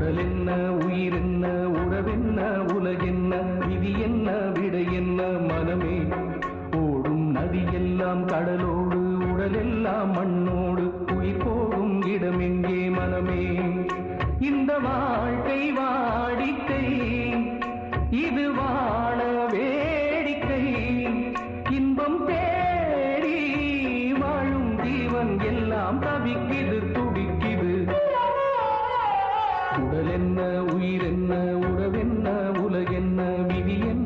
உடல் என்ன, உயிர் என்ன, உறவென்ன, உலகென்ன, விதி என்ன, விடை என்ன மனமே. ஓடும் நதியெல்லாம் கடலோடு, உடலெல்லாம் மண்ணோடு, உயிர் போகும் இடமெங்கே மனமே. இந்த வாழ்க்கை வாடிக்கை, இது வாழ வேடிக்கை. இன்பம் தேடி வாழும் ஜீவன் எல்லாம் தவிக்குது, துடிக்குது. உடல் என்ன, உயிர் என்ன, உறவென்ன, உலகென்ன, விதி என்ன,